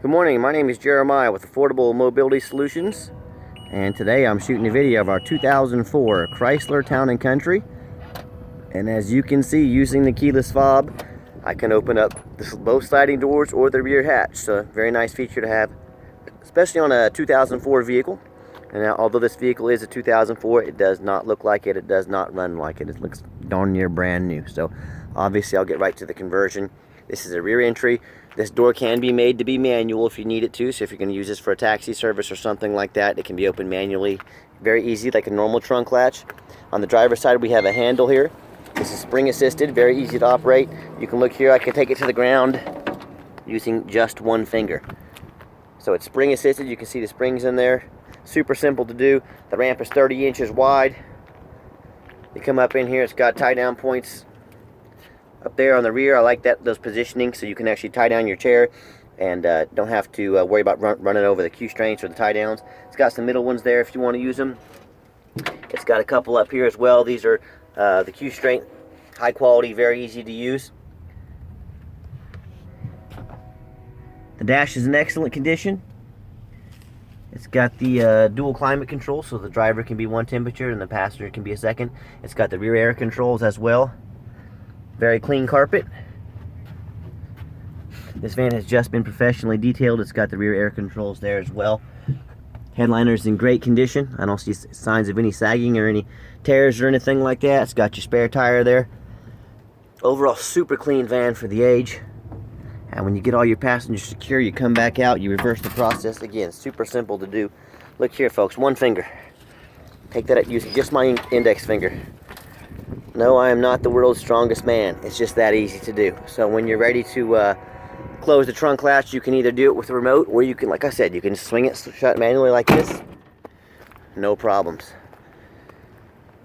Good morning, my name is Jeremiah with Affordable Mobility Solutions, and today I'm shooting a video of our 2004 Chrysler Town & Country. And as you can see, using the keyless fob, I can open up both sliding doors or the rear hatch. So very nice feature to have, especially on a 2004 vehicle. And now, although this vehicle is a 2004, it does not look like it. It does not run like it. It looks darn near brand new. So obviously I'll get right to the conversion. This is a rear entry. This door can be made to be manual if you need it to. So if you're going to use this for a taxi service or something like that, it can be opened manually. Very easy, like a normal trunk latch. On the driver's side, we have a handle here. This is spring assisted, very easy to operate. You can look here, I can take it to the ground using just one finger. So it's spring assisted, you can see the springs in there. Super simple to do. The ramp is 30 inches wide. You come up in here, it's got tie down points up there on the rear. I like those positioning, so you can actually tie down your chair and don't have to worry about running over the Q straints or the tie downs. It's got some middle ones there if you want to use them. It's got a couple up here as well. These are the Q strength, high quality, very easy to use. The dash is in excellent condition. It's got the dual climate control, so the driver can be one temperature and the passenger can be a second. It's got the rear air controls as well. Very clean carpet. This van has just been professionally detailed. It's got the rear air controls there as well. Headliner's in great condition. I don't see signs of any sagging or any tears or anything like that. It's got your spare tire there. Overall, super clean van for the age. And when you get all your passengers secure, you come back out, you reverse the process again. Super simple to do. Look here, folks, one finger. Take that out using just my index finger. No, I am not the world's strongest man. It's just that easy to do. So when you're ready to close the trunk latch, you can either do it with the remote, or you can, like I said, you can swing it shut manually like this. No problems.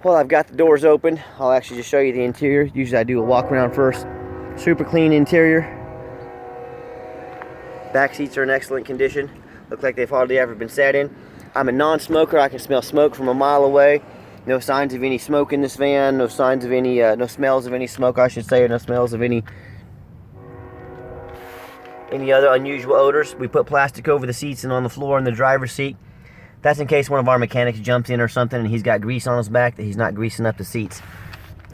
Well, I've got the doors open. I'll actually just show you the interior. Usually I do a walk around first. Super clean interior. Back seats are in excellent condition. Look like they've hardly ever been sat in. I'm a non-smoker. I can smell smoke from a mile away. No signs of any smoke in this van. No signs of any, no smells of any smoke, I should say, or no smells of any other unusual odors. We put plastic over the seats and on the floor in the driver's seat. That's in case one of our mechanics jumps in or something and he's got grease on his back, that he's not greasing up the seats.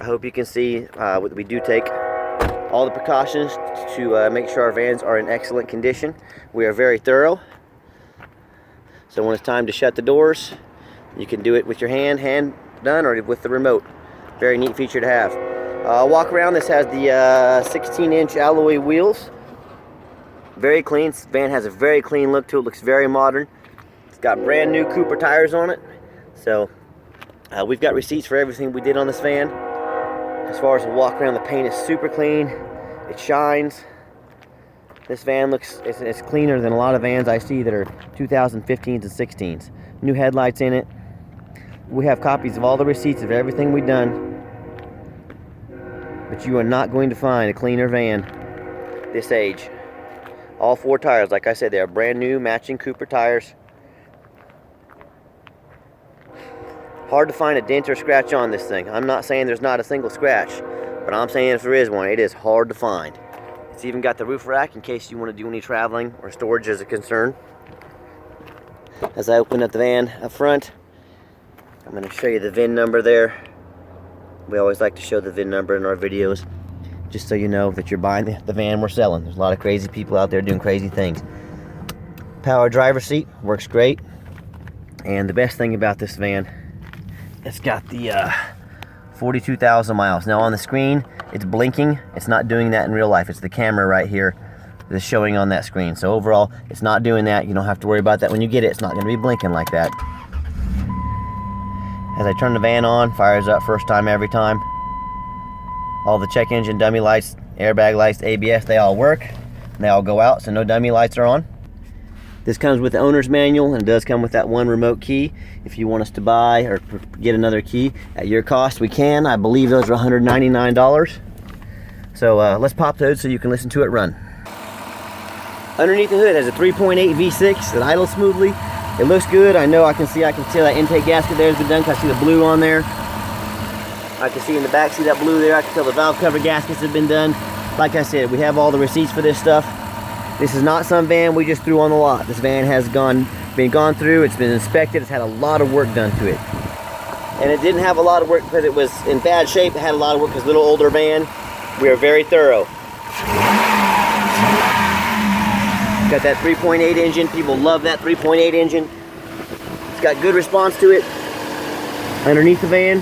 I hope you can see we do take all the precautions to make sure our vans are in excellent condition. We are very thorough. So when it's time to shut the doors, you can do it with your hand done, or with the remote. Very neat feature to have. Walk around. This has the 16-inch alloy wheels. Very clean. This van has a very clean look to it. Looks very modern. It's got brand new Cooper tires on it. So we've got receipts for everything we did on this van. As far as the walk around, the paint is super clean. It shines. This van looks, it's cleaner than a lot of vans I see that are 2015s and 16s. New headlights in it. We have copies of all the receipts of everything we've done. But you are not going to find a cleaner van this age. All four tires, like I said, they are brand new matching Cooper tires. Hard to find a dent or scratch on this thing. I'm not saying there's not a single scratch, but I'm saying if there is one, it is hard to find. It's even got the roof rack in case you want to do any traveling or storage as a concern. As I open up the van up front, I'm going to show you the VIN number there. We always like to show the VIN number in our videos, just so you know that you're buying the van we're selling. There's a lot of crazy people out there doing crazy things. Power driver seat works great. And the best thing about this van, it's got the 42,000 miles. Now on the screen, it's blinking. It's not doing that in real life. It's the camera right here that's showing on that screen. So overall, it's not doing that. You don't have to worry about that when you get it. It's not going to be blinking like that. As I turn the van on, fires up first time every time. All the check engine dummy lights, airbag lights, ABS, they all work. They all go out, so no dummy lights are on. This comes with the owner's manual, and it does come with that one remote key. If you want us to buy or get another key at your cost, we can. I believe those are $199. So let's pop those so you can listen to it run. Underneath the hood has a 3.8 V6 that idles smoothly. It looks good. I know I can see that intake gasket there has been done because I see the blue on there. I can see in the back, see that blue there. I can tell the valve cover gaskets have been done. Like I said, we have all the receipts for this stuff. This is not some van we just threw on the lot. This van has been gone through, it's been inspected, it's had a lot of work done to it. And it didn't have a lot of work because it was in bad shape. It had a lot of work because it's a little older van. We are very thorough. Got that 3.8 engine. People love that 3.8 engine. It's got good response to it. Underneath the van,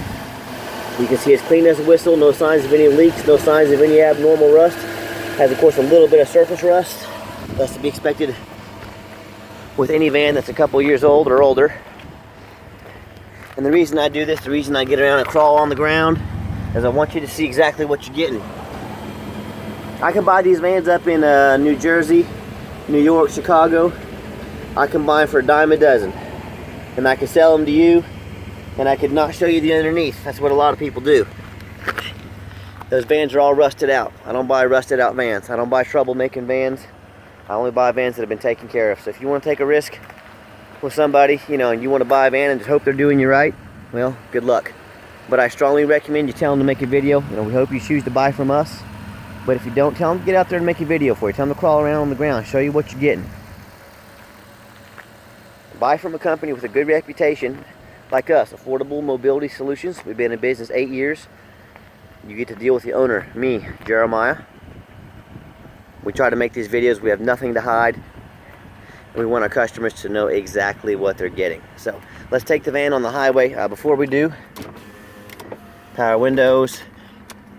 you can see it's clean as a whistle. No signs of any leaks, no signs of any abnormal rust. Has, of course, a little bit of surface rust. That's to be expected with any van that's a couple years old or older. And the reason I do this, the reason I get around and crawl on the ground, is I want you to see exactly what you're getting. I can buy these vans up in New Jersey, New York, Chicago. I can buy them for $10 a dozen. And I can sell them to you, and I could not show you the underneath. That's what a lot of people do. Those vans are all rusted out. I don't buy rusted out vans. I don't buy trouble-making vans. I only buy vans that have been taken care of. So if you want to take a risk with somebody, you know, and you want to buy a van and just hope they're doing you right, well, good luck. But I strongly recommend you tell them to make a video. You know, we hope you choose to buy from us. But if you don't, tell them to get out there and make a video for you. Tell them to crawl around on the ground, show you what you're getting. Buy from a company with a good reputation like us, Affordable Mobility Solutions. We've been in business 8 years. You get to deal with the owner, me, Jeremiah. We try to make these videos. We have nothing to hide. And we want our customers to know exactly what they're getting. So let's take the van on the highway. Before we do, power windows,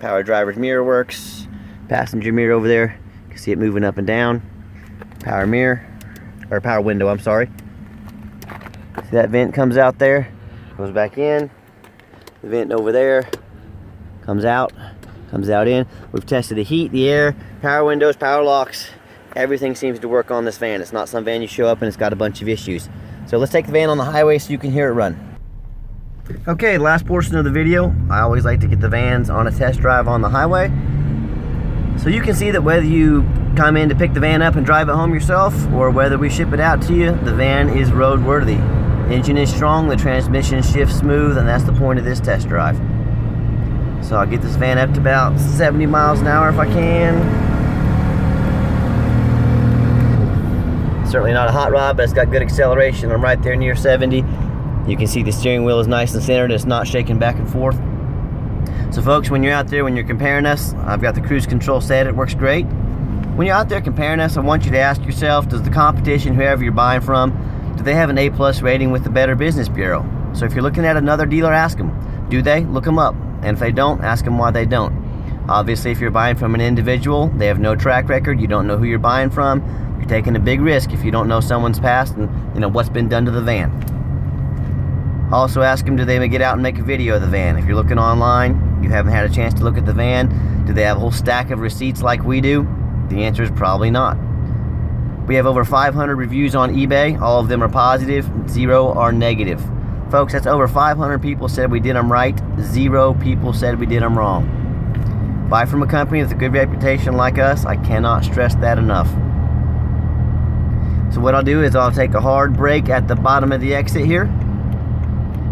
power driver's mirror works, passenger mirror over there. You can see it moving up and down. Power mirror, or power window, I'm sorry. See that vent comes out there, goes back in. The vent over there comes out in. We've tested the heat, the air, power windows, power locks. Everything seems to work on this van. It's not some van you show up and it's got a bunch of issues. So let's take the van on the highway so you can hear it run. Okay, last portion of the video. I always like to get the vans on a test drive on the highway, so you can see that whether you come in to pick the van up and drive it home yourself, or whether we ship it out to you, the van is roadworthy. Engine is strong, the transmission shifts smooth, and that's the point of this test drive. So I'll get this van up to about 70 miles an hour if I can. Certainly not a hot rod, but it's got good acceleration. I'm right there near 70. You can see the steering wheel is nice and centered. It's not shaking back and forth. So folks, when you're out there, when you're comparing us, I've got the cruise control set. It works great. When you're out there comparing us, I want you to ask yourself, does the competition, whoever you're buying from, do they have an A+ rating with the Better Business Bureau? So if you're looking at another dealer, ask them. Do they? Look them up. And if they don't, ask them why they don't. Obviously, if you're buying from an individual, they have no track record, you don't know who you're buying from, you're taking a big risk if you don't know someone's past and you know what's been done to the van. Also ask them, do they get out and make a video of the van? If you're looking online, you haven't had a chance to look at the van, do they have a whole stack of receipts like we do? The answer is probably not. We have over 500 reviews on eBay. All of them are positive, 0 are negative. Folks, that's over 500 people said we did them right, 0 people said we did them wrong. Buy from a company with a good reputation like us. I cannot stress that enough. So what I'll do is I'll take a hard brake at the bottom of the exit here,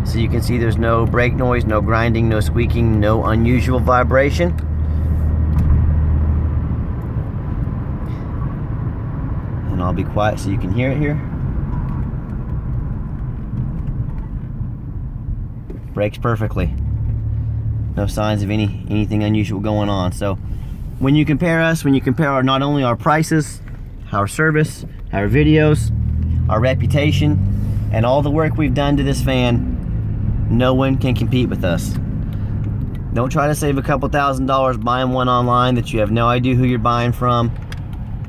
so you can see there's no brake noise, no grinding, no squeaking, no unusual vibration. And I'll be quiet so you can hear it here. Brakes perfectly. No signs of anything unusual going on. So when you compare us, when you compare not only our prices, our service, our videos, our reputation, and all the work we've done to this van, no one can compete with us. Don't try to save a couple $1,000 buying one online that you have no idea who you're buying from.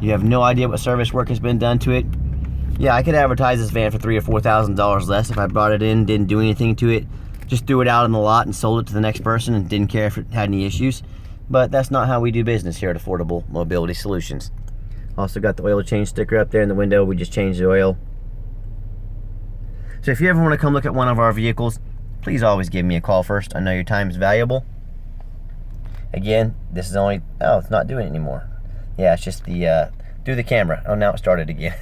You have no idea what service work has been done to it. Yeah, I could advertise this van for $3,000 or $4,000 less if I brought it in, didn't do anything to it, just threw it out in the lot and sold it to the next person and didn't care if it had any issues. But that's not how we do business here at Affordable Mobility Solutions. Also got the oil change sticker up there in the window. We just changed the oil. So if you ever want to come look at one of our vehicles, please always give me a call first. I know your time is valuable. Again, this is only, oh, it's not doing it anymore. Yeah, it's just the, do the camera. Oh, now it started again.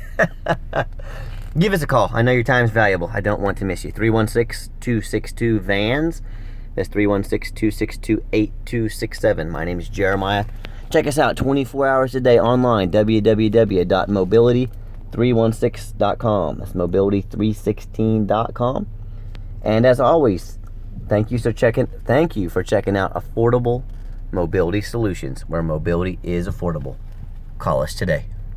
Give us a call. I know your time is valuable. I don't want to miss you. 316-262-VANS. That's 316-262-8267. My name is Jeremiah. Check us out 24 hours a day online, www.mobility316.com. That's mobility316.com. And as always, thank you for checking out Affordable Mobility Solutions, where mobility is affordable. Call us today.